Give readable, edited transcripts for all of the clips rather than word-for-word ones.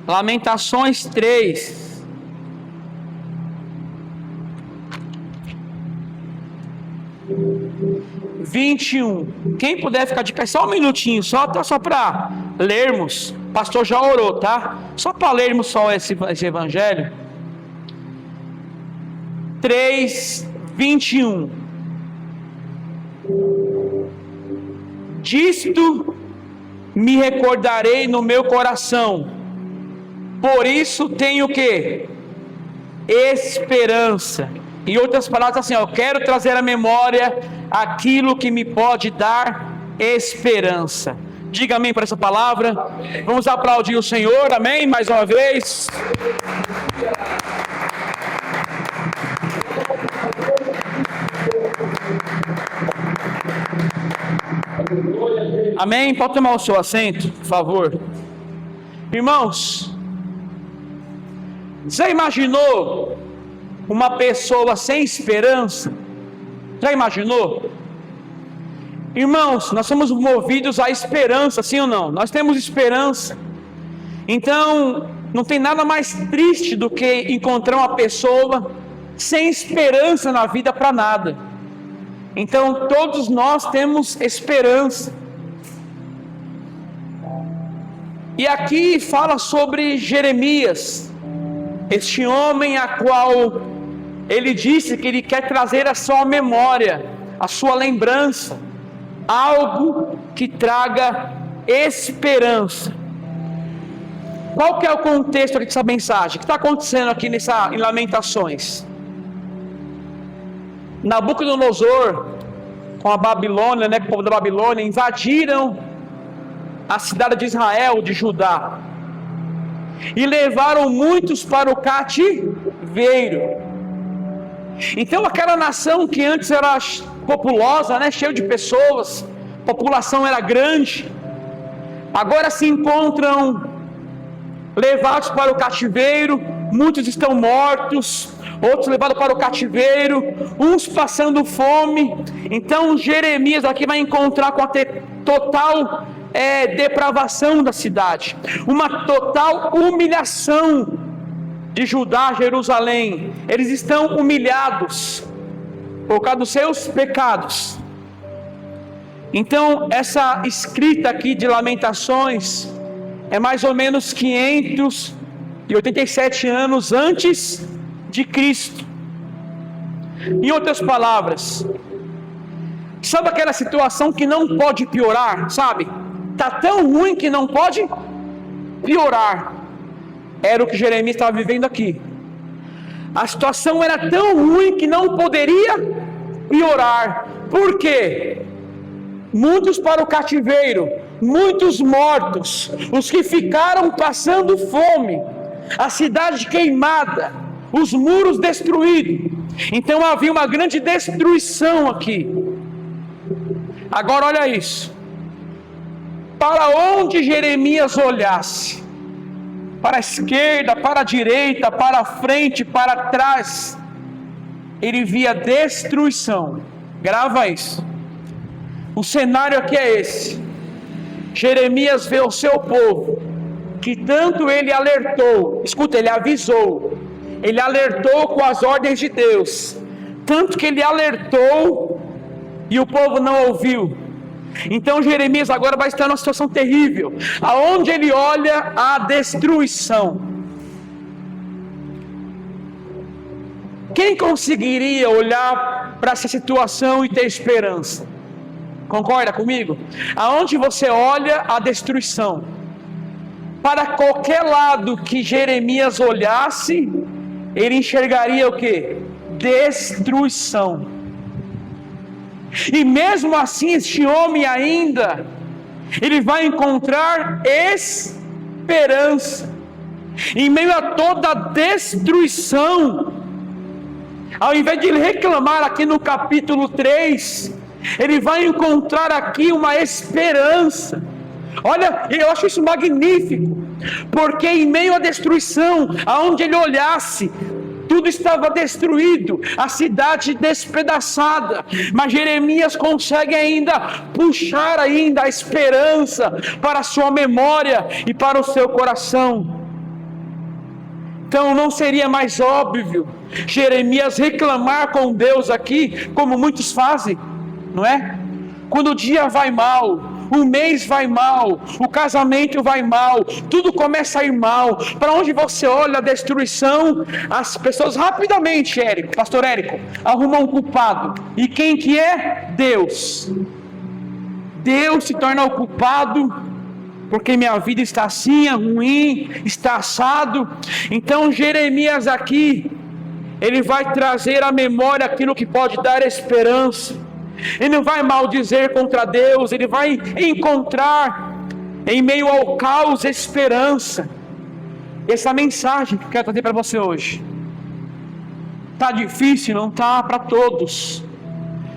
Lamentações 3. Quem puder ficar de pé só um minutinho, só para lermos. O pastor já orou, tá? Só para lermos só esse evangelho. 3:21. Disto me recordarei no meu coração, por isso tenho o quê? Esperança. Em outras palavras, assim, eu quero trazer à memória aquilo que me pode dar esperança. Diga amém para essa palavra. Vamos aplaudir o Senhor, amém, mais uma vez. Amém, pode tomar o seu assento, por favor. Irmãos, já imaginou uma pessoa sem esperança? Já imaginou? Irmãos, nós somos movidos à esperança, sim ou não? Nós temos esperança. Então, não tem nada mais triste do que encontrar uma pessoa sem esperança na vida para nada. Então, todos nós temos esperança. E aqui fala sobre Jeremias, este homem a qual ele disse que ele quer trazer a sua memória, a sua lembrança, algo que traga esperança. Qual que é o contexto aqui dessa mensagem? O que está acontecendo aqui em Lamentações? Nabucodonosor, com a Babilônia, com o povo da Babilônia, invadiram a cidade de Israel, de Judá, e levaram muitos para o cativeiro. Então aquela nação que antes era populosa, cheia de pessoas, a população era grande, agora se encontram levados para o cativeiro. Muitos estão mortos, outros levados para o cativeiro, uns passando fome. Então Jeremias aqui vai encontrar com a total depravação da cidade, uma total humilhação de Judá, Jerusalém. Eles estão humilhados por causa dos seus pecados. Então essa escrita aqui de Lamentações é mais ou menos 587 anos antes de Cristo. Em outras palavras, sabe aquela situação que não pode piorar, sabe? Está tão ruim que não pode piorar. Era o que Jeremias estava vivendo aqui. A situação era tão ruim que não poderia piorar. Por quê? Muitos para o cativeiro, muitos mortos, os que ficaram passando fome, a cidade queimada, os muros destruídos. Então havia uma grande destruição aqui. Agora olha isso. Para onde Jeremias olhasse, para a esquerda, para a direita, para a frente, para trás, ele via destruição. Grava isso. O cenário aqui é esse. Jeremias vê o seu povo, que tanto ele alertou, escuta, ele avisou, ele alertou com as ordens de Deus, tanto que ele alertou e o povo não ouviu. Então Jeremias agora vai estar numa situação terrível, aonde ele olha a destruição. Quem conseguiria olhar para essa situação e ter esperança? Concorda comigo? Aonde você olha a destruição, para qualquer lado que Jeremias olhasse, ele enxergaria o que? Destruição. E mesmo assim este homem ainda, ele vai encontrar esperança. Em meio a toda a destruição, ao invés de ele reclamar aqui no capítulo 3, ele vai encontrar aqui uma esperança. Olha, eu acho isso magnífico, porque em meio à destruição, aonde ele olhasse, tudo estava destruído, a cidade despedaçada, mas Jeremias consegue ainda puxar ainda a esperança para a sua memória e para o seu coração. Então não seria mais óbvio Jeremias reclamar com Deus aqui, como muitos fazem, não é? Quando o dia vai mal, o mês vai mal, o casamento vai mal, tudo começa a ir mal. Para onde você olha a destruição, as pessoas rapidamente, pastor Érico, arrumam um culpado. E quem que é? Deus. Deus se torna o culpado, porque minha vida está assim, é ruim, está assado. Então Jeremias aqui, ele vai trazer à memória aquilo que pode dar esperança. Ele não vai maldizer contra Deus, ele vai encontrar em meio ao caos esperança. Essa mensagem que eu quero trazer para você hoje. Está difícil? Não está para todos.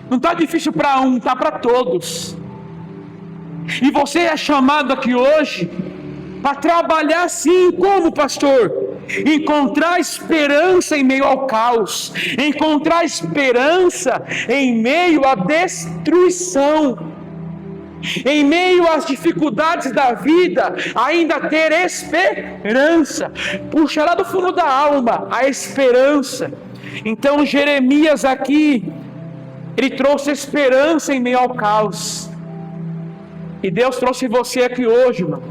Não está difícil para um, está para todos. E você é chamado aqui hoje para trabalhar assim, como pastor? Encontrar esperança em meio ao caos, encontrar esperança em meio à destruição, em meio às dificuldades da vida, ainda ter esperança. Puxa lá do fundo da alma a esperança. Então Jeremias aqui, ele trouxe esperança em meio ao caos. E Deus trouxe você aqui hoje, irmão,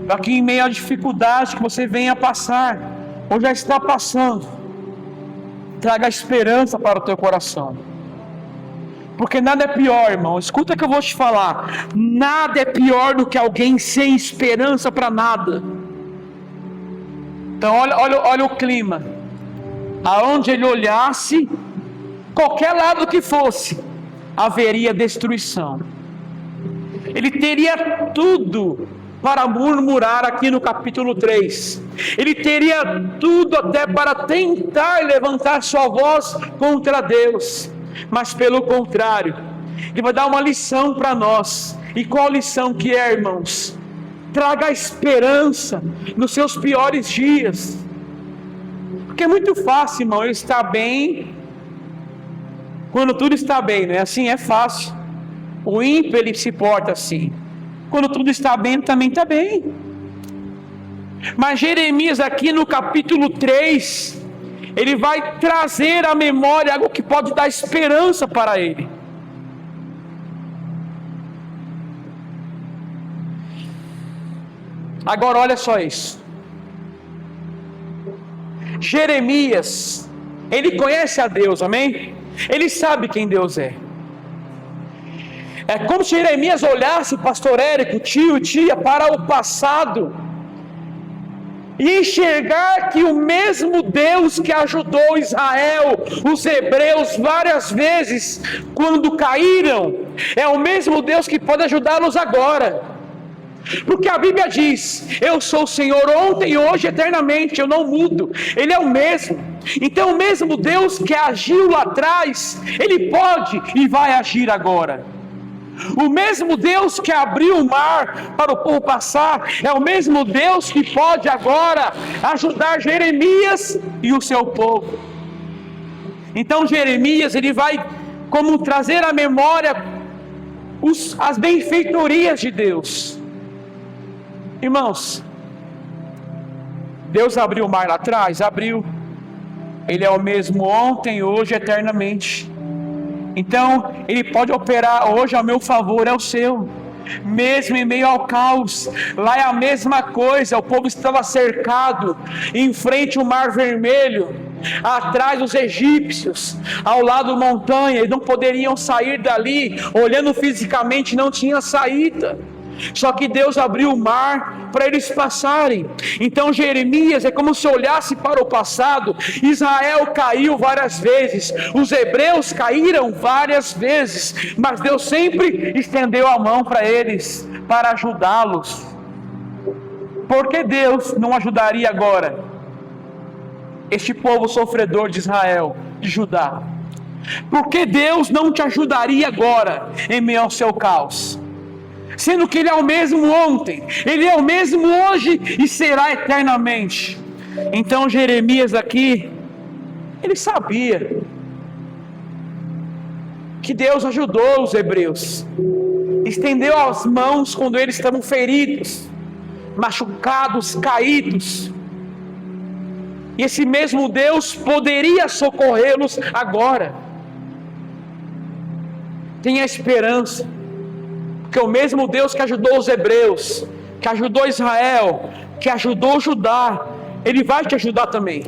aqui em meio à dificuldade que você venha passar, ou já está passando, traga esperança para o teu coração. Porque nada é pior, irmão, escuta que eu vou te falar, nada é pior do que alguém sem esperança para nada. Então olha o clima, aonde ele olhasse, qualquer lado que fosse, haveria destruição. Ele teria tudo para murmurar aqui no capítulo 3. Ele teria tudo até para tentar levantar sua voz contra Deus. Mas pelo contrário, ele vai dar uma lição para nós. E qual lição que é, irmãos? Traga esperança nos seus piores dias. Porque é muito fácil, irmão, eu estar bem quando tudo está bem, não é assim? É fácil. O ímpio, ele se porta assim. Quando tudo está bem, também está bem. Mas Jeremias aqui no capítulo 3, ele vai trazer à memória algo que pode dar esperança para ele. Agora olha só isso. Jeremias, ele conhece a Deus, amém? Ele sabe quem Deus é. É como se Jeremias olhasse, pastor Érico, tio, tia, para o passado e enxergar que o mesmo Deus que ajudou Israel, os hebreus várias vezes quando caíram, é o mesmo Deus que pode ajudá-los agora. Porque a Bíblia diz, eu sou o Senhor ontem, hoje, eternamente, eu não mudo. Ele é o mesmo. Então o mesmo Deus que agiu lá atrás, Ele pode e vai agir agora. O mesmo Deus que abriu o mar para o povo passar, é o mesmo Deus que pode agora ajudar Jeremias e o seu povo. Então Jeremias, ele vai como trazer à memória as benfeitorias de Deus. Irmãos, Deus abriu o mar lá atrás? Abriu. Ele é o mesmo ontem, hoje, eternamente. Então, Ele pode operar hoje a meu favor, é o seu. Mesmo em meio ao caos, lá é a mesma coisa. O povo estava cercado, em frente ao Mar Vermelho, atrás os egípcios, ao lado montanha, eles não poderiam sair dali, olhando fisicamente não tinha saída. Só que Deus abriu o mar para eles passarem. Então Jeremias é como se olhasse para o passado. Israel caiu várias vezes, os hebreus caíram várias vezes, mas Deus sempre estendeu a mão para eles, para ajudá-los. Por que Deus não ajudaria agora este povo sofredor de Israel, de Judá? Por que Deus não te ajudaria agora em meio ao seu caos? Sendo que Ele é o mesmo ontem, Ele é o mesmo hoje e será eternamente. Então Jeremias aqui, ele sabia que Deus ajudou os hebreus, estendeu as mãos quando eles estavam feridos, machucados, caídos. E esse mesmo Deus poderia socorrê-los agora. Tenha esperança, porque o mesmo Deus que ajudou os hebreus, que ajudou Israel, que ajudou Judá, Ele vai te ajudar também.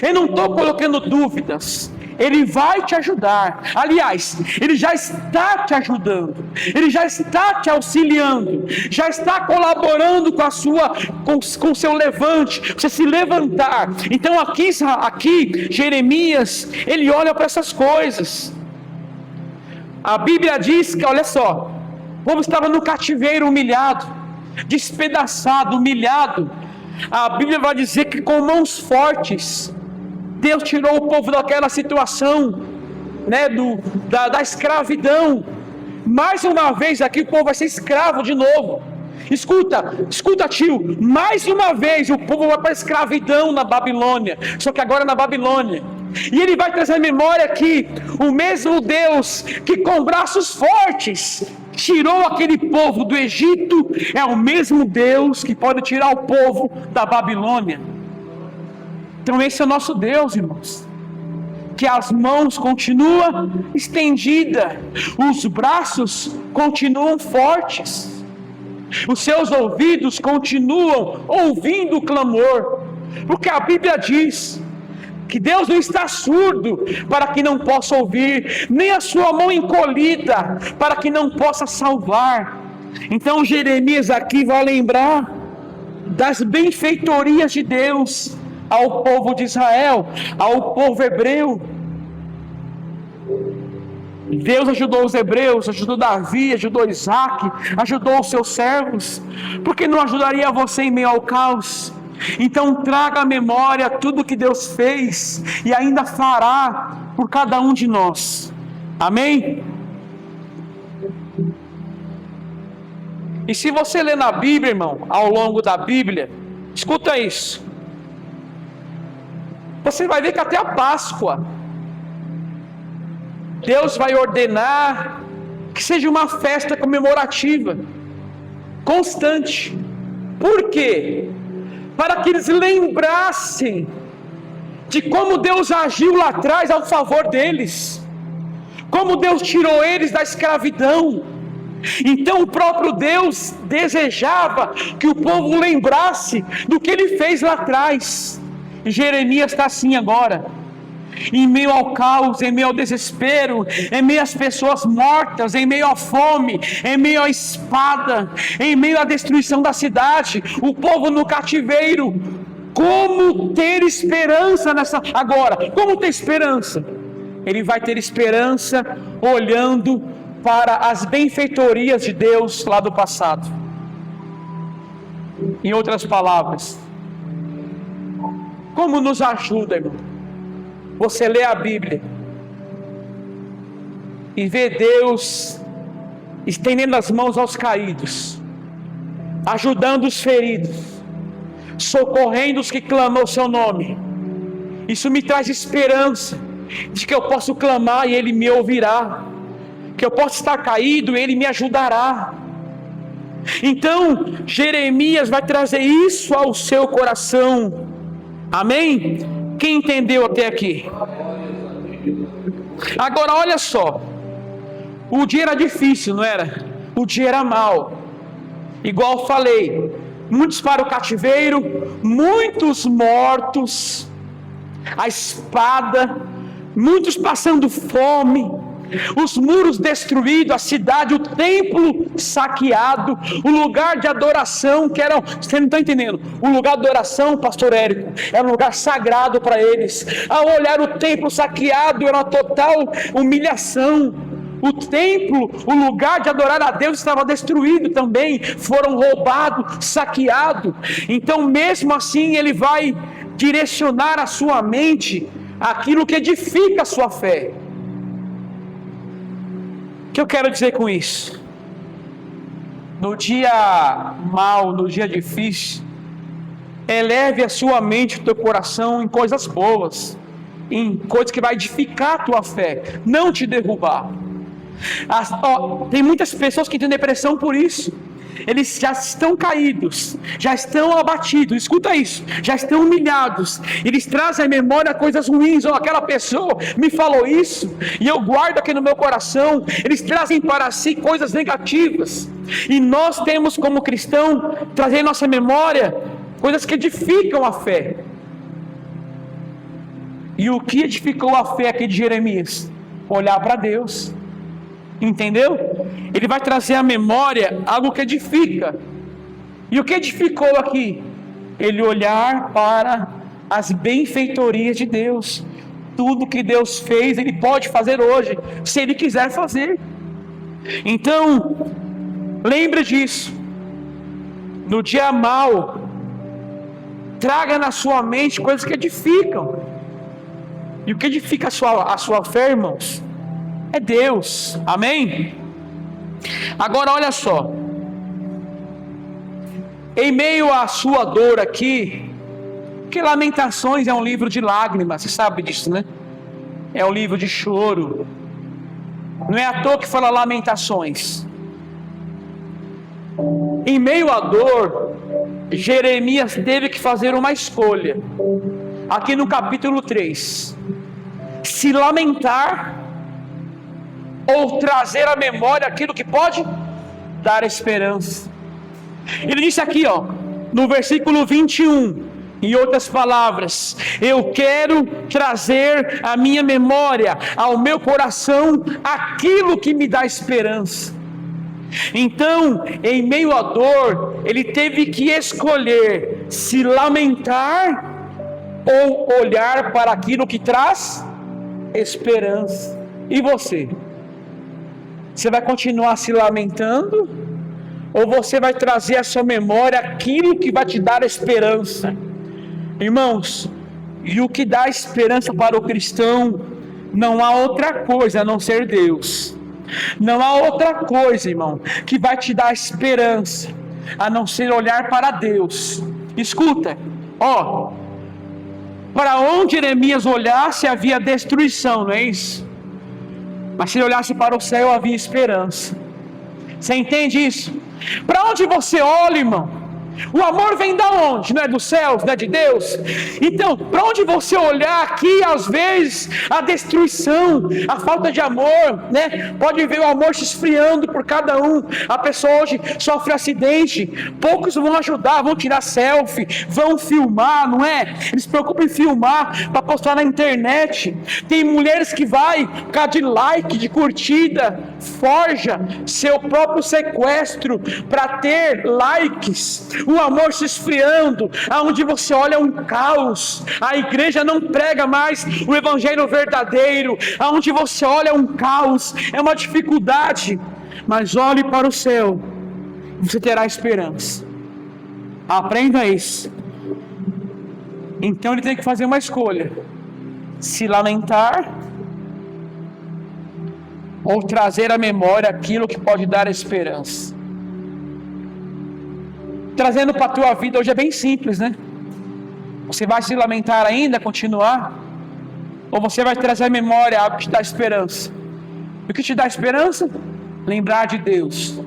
Eu não estou colocando dúvidas, Ele vai te ajudar. Aliás, Ele já está te ajudando, Ele já está te auxiliando, já está colaborando com o seu levante, você se levantar. Então aqui Jeremias, ele olha para essas coisas. A Bíblia diz que, olha só, o povo estava no cativeiro humilhado, despedaçado, humilhado. A Bíblia vai dizer que com mãos fortes, Deus tirou o povo daquela situação, né, da escravidão. Mais uma vez aqui o povo vai ser escravo de novo. Escuta tio, mais uma vez o povo vai para a escravidão na Babilônia, só que agora na Babilônia. E ele vai trazer a memória que o mesmo Deus que com braços fortes tirou aquele povo do Egito, é o mesmo Deus que pode tirar o povo da Babilônia. Então esse é o nosso Deus, irmãos, que as mãos continuam estendidas, os braços continuam fortes, os seus ouvidos continuam ouvindo o clamor, porque a Bíblia diz que Deus não está surdo para que não possa ouvir, nem a sua mão encolhida para que não possa salvar. Então Jeremias aqui vai lembrar das benfeitorias de Deus ao povo de Israel, ao povo hebreu. Deus ajudou os hebreus, ajudou Davi, ajudou Isaac, ajudou os seus servos. Por que não ajudaria você em meio ao caos? Então traga à memória tudo que Deus fez e ainda fará por cada um de nós. Amém? E se você ler na Bíblia, irmão, ao longo da Bíblia, escuta isso, você vai ver que até a Páscoa Deus vai ordenar que seja uma festa comemorativa constante. Por quê? Para que eles lembrassem de como Deus agiu lá atrás ao favor deles, como Deus tirou eles da escravidão. Então o próprio Deus desejava que o povo lembrasse do que Ele fez lá atrás. E Jeremias está assim agora, em meio ao caos, em meio ao desespero, em meio às pessoas mortas, em meio à fome, em meio à espada, em meio à destruição da cidade, o povo no cativeiro. Como ter esperança agora? Como ter esperança? Ele vai ter esperança olhando para as benfeitorias de Deus lá do passado. Em outras palavras, como nos ajuda, irmão, você lê a Bíblia e vê Deus estendendo as mãos aos caídos, ajudando os feridos, socorrendo os que clamam o seu nome. Isso me traz esperança de que eu posso clamar e Ele me ouvirá, que eu posso estar caído e Ele me ajudará. Então Jeremias vai trazer isso ao seu coração. Amém? Quem entendeu até aqui? Agora olha só, o dia era difícil, não era? O dia era mau, igual eu falei, muitos para o cativeiro, muitos mortos, a espada, muitos passando fome, os muros destruídos, a cidade, o templo saqueado, o lugar de adoração que era, você não está entendendo, o lugar de adoração, pastor Érico, era um lugar sagrado para eles. Ao olhar o templo saqueado, era uma total humilhação. O templo, o lugar de adorar a Deus estava destruído também, foram roubados, saqueados. Então mesmo assim ele vai direcionar a sua mente aquilo que edifica a sua fé. O que eu quero dizer com isso? No dia mau, no dia difícil, eleve a sua mente, o teu coração em coisas boas, em coisas que vai edificar a tua fé, não te derrubar. Tem muitas pessoas que têm depressão por isso. eles já estão caídos, já estão abatidos, escuta isso, já estão humilhados, eles trazem à memória coisas ruins, ou aquela pessoa me falou isso, e eu guardo aqui no meu coração, eles trazem para si coisas negativas, e nós temos como cristão, trazer em nossa memória, coisas que edificam a fé. E o que edificou a fé aqui de Jeremias? Olhar para Deus, entendeu? Ele vai trazer à memória algo que edifica. E o que edificou aqui? Ele olhar para as benfeitorias de Deus. Tudo que Deus fez, Ele pode fazer hoje, se Ele quiser fazer. Então, lembre disso. No dia mau, traga na sua mente coisas que edificam. E o que edifica a sua fé, irmãos? É Deus, amém? Agora olha só, em meio à sua dor aqui, que Lamentações é um livro de lágrimas, você sabe disso, né? É um livro de choro, não é à toa que fala Lamentações. Em meio à dor, Jeremias teve que fazer uma escolha, aqui no capítulo 3, se lamentar, ou trazer à memória aquilo que pode dar esperança. Ele disse aqui, no versículo 21, em outras palavras, eu quero trazer à minha memória, ao meu coração, aquilo que me dá esperança. Então, em meio à dor, ele teve que escolher se lamentar ou olhar para aquilo que traz esperança. E você? Você vai continuar se lamentando? Ou você vai trazer à sua memória aquilo que vai te dar esperança? Irmãos, e o que dá esperança para o cristão, não há outra coisa a não ser Deus. Não há outra coisa, irmão, que vai te dar esperança, a não ser olhar para Deus. Escuta, para onde Jeremias olhasse havia destruição, não é isso? Mas se ele olhasse para o céu, havia esperança. Você entende isso? Para onde você olha, irmão? O amor vem da onde? Não é dos céus, não é de Deus? Então, para onde você olhar aqui, às vezes, a destruição, a falta de amor, né? Pode ver o amor se esfriando por cada um. A pessoa hoje sofre acidente, poucos vão ajudar, vão tirar selfie, vão filmar, não é? Eles se preocupam em filmar para postar na internet. Tem mulheres que vai, por causa de like, de curtida, forja seu próprio sequestro para ter likes. O amor se esfriando, aonde você olha é um caos. A igreja não prega mais o evangelho verdadeiro. Aonde você olha é um caos, é uma dificuldade. Mas olhe para o céu, você terá esperança. Aprenda isso. Então ele tem que fazer uma escolha: se lamentar ou trazer à memória aquilo que pode dar esperança. Trazendo para a tua vida hoje é bem simples, né? Você vai se lamentar ainda, continuar? Ou você vai trazer à memória algo que te dá esperança? E o que te dá esperança? Lembrar de Deus,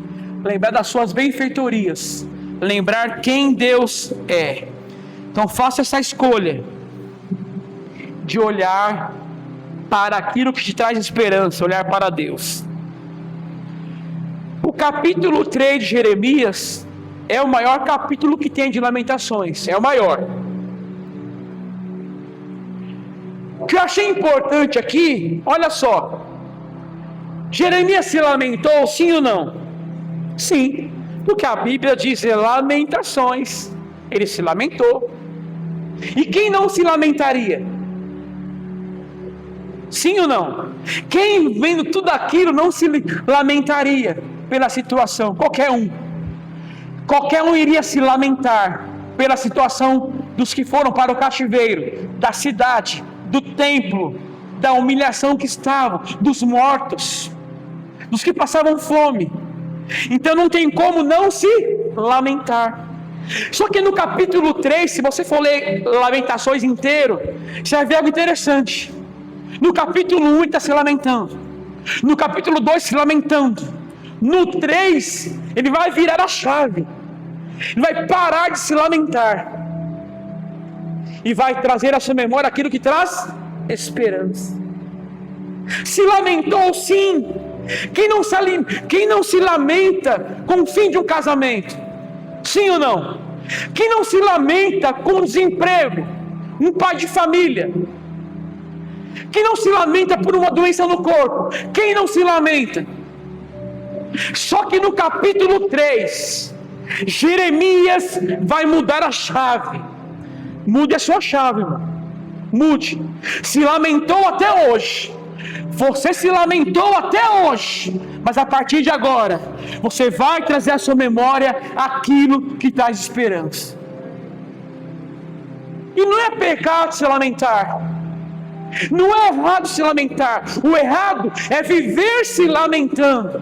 lembrar das suas benfeitorias, lembrar quem Deus é. Então faça essa escolha de olhar para aquilo que te traz esperança, olhar para Deus. O capítulo 3 de Jeremias é o maior capítulo que tem de Lamentações, é o maior. O que eu achei importante aqui, olha só, Jeremias se lamentou, sim ou não? Sim, porque a Bíblia diz Lamentações, ele se lamentou. E quem não se lamentaria? Sim ou não? Quem vendo tudo aquilo não se lamentaria pela situação? Qualquer um iria se lamentar pela situação dos que foram para o cativeiro, da cidade, do templo, da humilhação que estavam, dos mortos, dos que passavam fome. Então não tem como não se lamentar. Só que no capítulo 3, se você for ler Lamentações inteiro, você vai ver algo interessante. No capítulo 1 ele está se lamentando, no capítulo 2 se lamentando, No 3, ele vai virar a chave. Ele vai parar de se lamentar. E vai trazer à sua memória aquilo que traz esperança. Se lamentou, sim. Quem não se lamenta com o fim de um casamento? Sim ou não? Quem não se lamenta com o desemprego? Um pai de família. Quem não se lamenta por uma doença no corpo? Quem não se lamenta? Só que no capítulo 3, Jeremias vai mudar a chave. Mude a sua chave, irmão. Mude. Se lamentou até hoje. Você se lamentou até hoje. Mas a partir de agora, você vai trazer à sua memória aquilo que traz esperança. E não é pecado se lamentar. Não é errado se lamentar. O errado é viver se lamentando.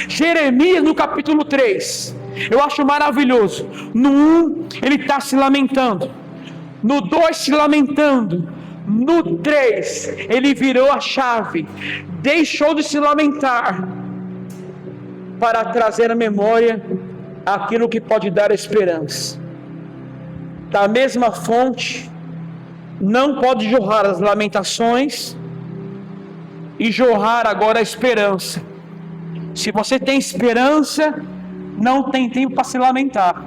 Jeremias no capítulo 3, eu acho maravilhoso. No 1 ele está se lamentando, no 2 se lamentando, no 3 ele virou a chave, deixou de se lamentar para trazer à memória aquilo que pode dar esperança. Da mesma fonte não pode jorrar as lamentações e jorrar agora a esperança. Se você tem esperança, não tem tempo para se lamentar.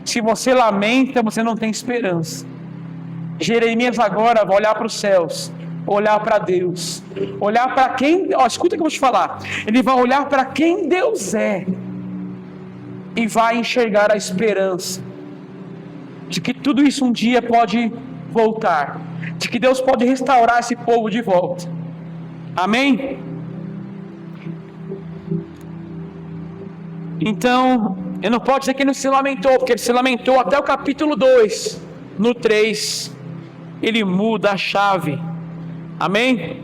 Se você lamenta, você não tem esperança. Jeremias agora vai olhar para os céus, olhar para Deus, olhar para quem, escuta o que eu vou te falar. Ele vai olhar para quem Deus é e vai enxergar a esperança de que tudo isso um dia pode voltar, de que Deus pode restaurar esse povo de volta. Amém? Então, eu não posso dizer que ele não se lamentou, porque ele se lamentou até o capítulo 2. No 3, ele muda a chave. Amém?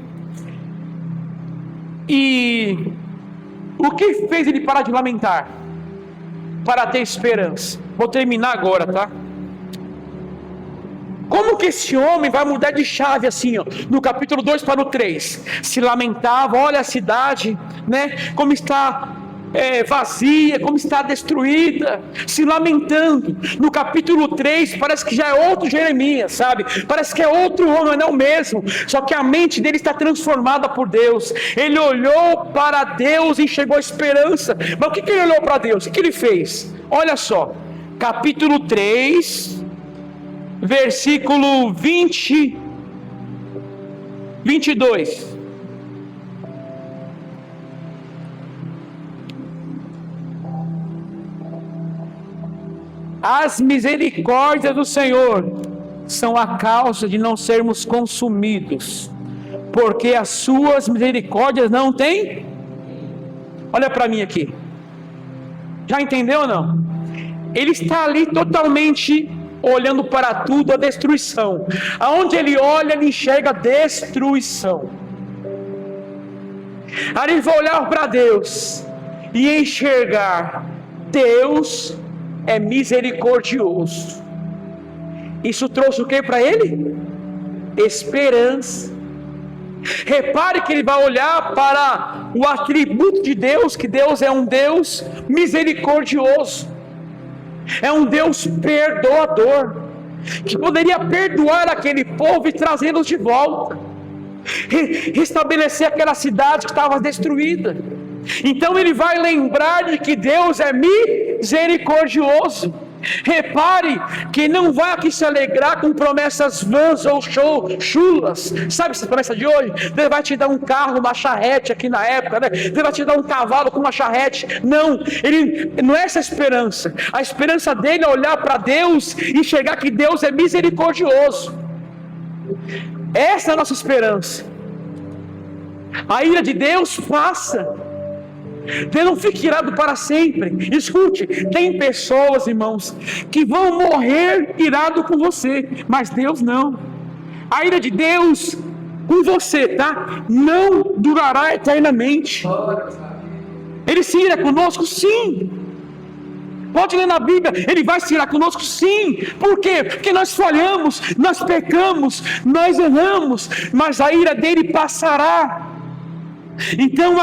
E o que fez ele parar de lamentar? Para ter esperança. Vou terminar agora, tá? Como que esse homem vai mudar de chave assim, ó, no capítulo 2 para o 3? Se lamentava, olha a cidade, né? Como está vazia, como está destruída, se lamentando. No capítulo 3 parece que já é outro Jeremias, sabe? Parece que é outro homem, não é o mesmo. Só que a mente dele está transformada por Deus. Ele olhou para Deus e enxergou esperança. Mas o que ele olhou para Deus? O que ele fez? Olha só, capítulo 3, versículo 22. As misericórdias do Senhor são a causa de não sermos consumidos, porque as suas misericórdias não têm. Olha para mim aqui. Já entendeu ou não? Ele está ali totalmente olhando para tudo a destruição. Aonde ele olha, ele enxerga destruição. Aí ele vai olhar para Deus e enxergar: Deus é misericordioso. Isso trouxe o que para ele? Esperança. Repare que ele vai olhar para o atributo de Deus, que Deus é um Deus misericordioso, é um Deus perdoador, que poderia perdoar aquele povo e trazê-los de volta, restabelecer aquela cidade que estava destruída. Então ele vai lembrar de que Deus é misericordioso. Repare que não vai aqui se alegrar com promessas vãs ou chulas. Sabe essa promessa de hoje? Deus vai te dar um carro, uma charrete aqui na época, né? Deus vai te dar um cavalo com uma charrete. Não, ele não é essa a esperança. A esperança dele é olhar para Deus e enxergar que Deus é misericordioso. Essa é a nossa esperança. A ira de Deus passa. Deus não fica irado para sempre. Escute, tem pessoas, irmãos, que vão morrer irado com você, mas Deus não. A ira de Deus com você, tá? Não durará eternamente. Ele se ira conosco, sim. Pode ler na Bíblia, ele vai se irar conosco, sim. Por quê? Porque nós falhamos, nós pecamos, nós erramos, mas a ira dele passará. Então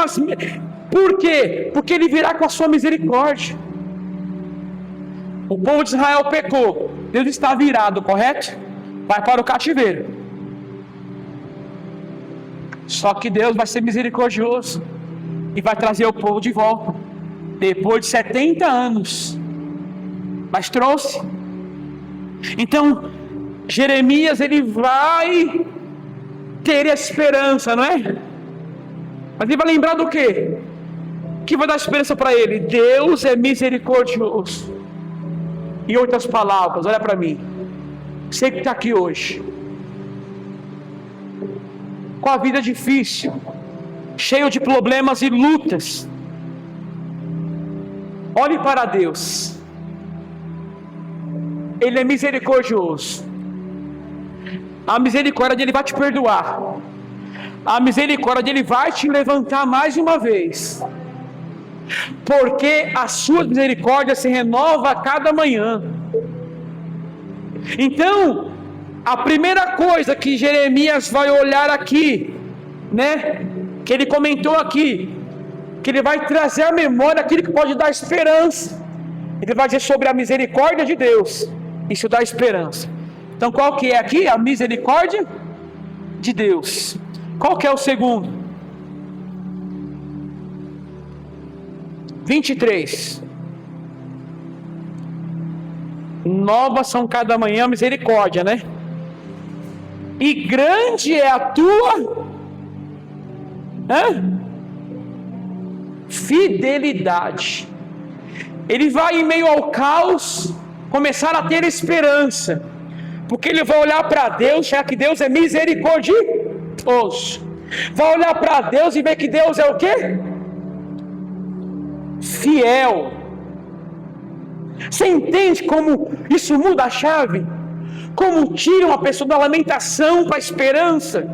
Por quê? Porque Ele virá com a sua misericórdia. O povo de Israel pecou, Deus está virado, correto? Vai para o cativeiro. Só que Deus vai ser misericordioso e vai trazer o povo de volta, depois de 70 anos. Mas trouxe. Então, Jeremias, ele vai ter esperança, não é? Mas ele vai lembrar do quê? O que vai dar esperança para ele? Deus é misericordioso. Em outras palavras, olha para mim. Você que está aqui hoje, com a vida difícil, cheio de problemas e lutas, olhe para Deus. Ele é misericordioso. A misericórdia dele vai te perdoar. A misericórdia dele vai te levantar mais uma vez. Porque a sua misericórdia se renova a cada manhã. Então, a primeira coisa que Jeremias vai olhar aqui, né? Que ele comentou aqui, que ele vai trazer à memória aquilo que pode dar esperança. Ele vai dizer sobre a misericórdia de Deus. Isso dá esperança. Então qual que é aqui? A misericórdia de Deus. Qual que é o segundo? 23. Novas são cada manhã misericórdia, né? E grande é a tua fidelidade. Ele vai em meio ao caos começar a ter esperança, porque ele vai olhar para Deus, já que Deus é misericordioso, vai olhar para Deus e ver que Deus é o quê? Fiel. Você entende como isso muda a chave? Como tira uma pessoa da lamentação para a esperança?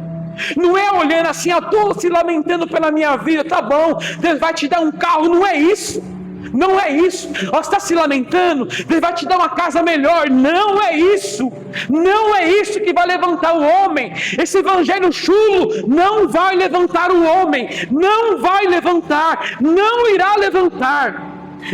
Não é olhando assim, estou se lamentando pela minha vida, tá bom, Deus vai te dar um carro, não é isso. Não é isso. Você está se lamentando, Deus vai te dar uma casa melhor. Não é isso. Não é isso que vai levantar o homem. Esse evangelho chulo não vai levantar o homem. Não vai levantar. Não irá levantar.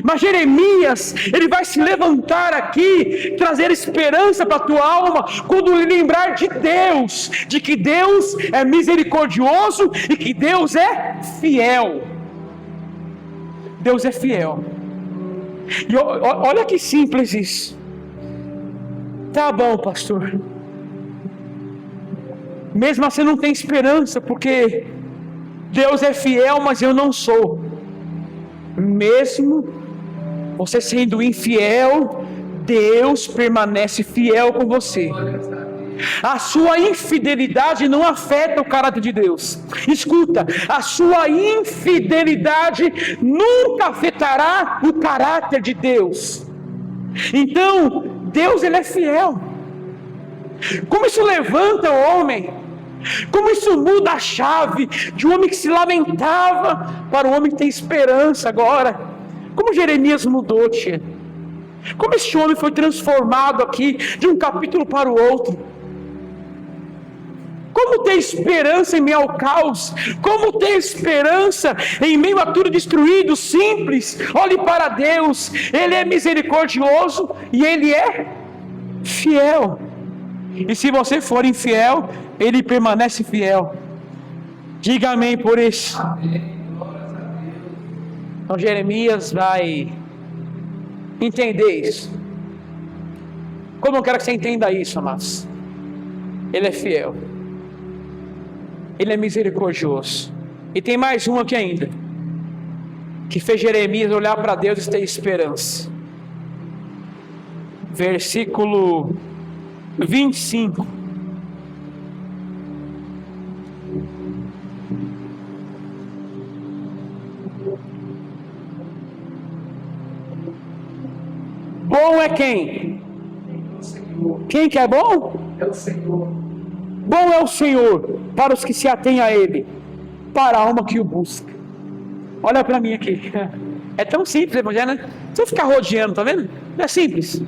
Mas Jeremias, ele vai se levantar aqui, trazer esperança para a tua alma, quando lembrar de Deus, de que Deus é misericordioso e que Deus é fiel. Deus é fiel. E olha que simples isso. Tá bom, pastor. Mesmo assim não tem esperança, porque Deus é fiel, mas eu não sou. Mesmo você sendo infiel, Deus permanece fiel com você. A sua infidelidade não afeta o caráter de Deus. Escuta, a sua infidelidade nunca afetará o caráter de Deus. Então, Deus, ele é fiel. Como isso levanta o homem? Como isso muda a chave de um homem que se lamentava para um homem que tem esperança agora? Como Jeremias mudou, tia? Como esse homem foi transformado aqui de um capítulo para o outro? Como ter esperança em meio ao caos? Como ter esperança em meio a tudo destruído? Simples, olhe para Deus. Ele é misericordioso e Ele é fiel. E se você for infiel, Ele permanece fiel. Diga amém por isso. Então Jeremias vai entender isso. Como eu quero que você entenda isso, amados? Ele é fiel. Ele é misericordioso. E tem mais um aqui ainda, que fez Jeremias olhar para Deus e ter esperança. Versículo 25. Bom é quem? Quem que é bom? É o Senhor. Bom é o Senhor para os que se atêm a Ele, para a alma que o busca. Olha para mim aqui. É tão simples, evangelho, né? Você ficar rodeando, tá vendo? É simples.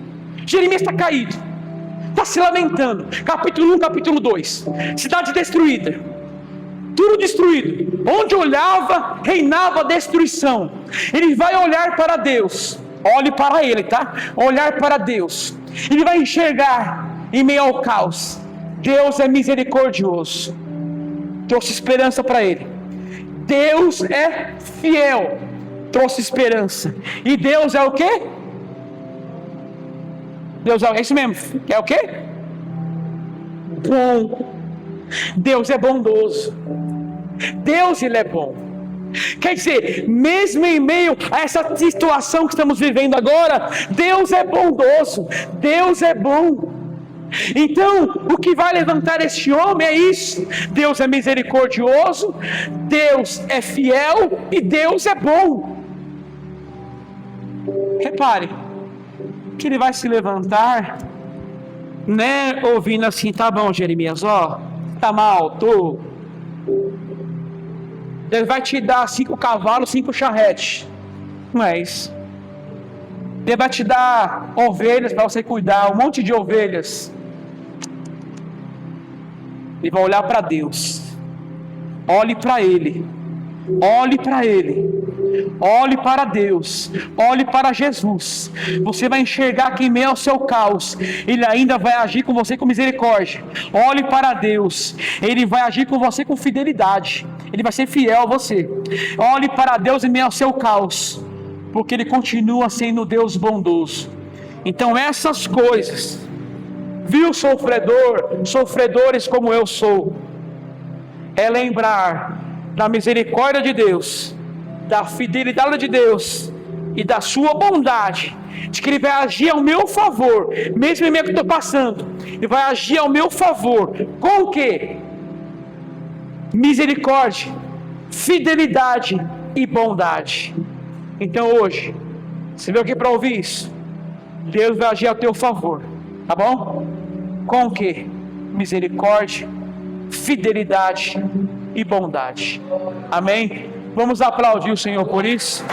Jeremias está caído, está se lamentando. Capítulo 1, capítulo 2. Cidade destruída. tudo destruído. Onde olhava, reinava destruição. Ele vai olhar para Deus. Olhe para Ele, tá? Olhar para Deus. Ele vai enxergar em meio ao caos. Deus é misericordioso. Trouxe esperança para ele. Deus é fiel. Trouxe esperança. E Deus é o quê? Deus é isso mesmo. É o quê? Bom. Deus é bondoso. Deus, Ele é bom. Quer dizer, mesmo em meio a essa situação que estamos vivendo agora, Deus é bondoso. Deus é bom. Então, o que vai levantar este homem é isso: Deus é misericordioso, Deus é fiel e Deus é bom. Repare que ele vai se levantar, né, ouvindo assim: tá bom, Jeremias, ó, tá mal, tô. Ele vai te dar 5 cavalos, 5 charretes. Não é isso. Ele vai te dar ovelhas para você cuidar, um monte de ovelhas. Ele vai olhar para Deus. Olhe para Ele. Olhe para Ele. Olhe para Deus. Olhe para Jesus. Você vai enxergar que em meio ao seu caos, Ele ainda vai agir com você com misericórdia. Olhe para Deus. Ele vai agir com você com fidelidade. Ele vai ser fiel a você. Olhe para Deus em meio ao seu caos, porque Ele continua sendo Deus bondoso. Então essas coisas, viu, sofredor, sofredores como eu sou, é lembrar da misericórdia de Deus, da fidelidade de Deus e da sua bondade, de que Ele vai agir ao meu favor, mesmo em meio que estou passando. Ele vai agir ao meu favor, com o quê? Misericórdia, fidelidade e bondade. Então hoje, você veio aqui para ouvir isso, Deus vai agir ao teu favor, tá bom? Com o quê? Misericórdia, fidelidade e bondade. Amém? Vamos aplaudir o Senhor por isso.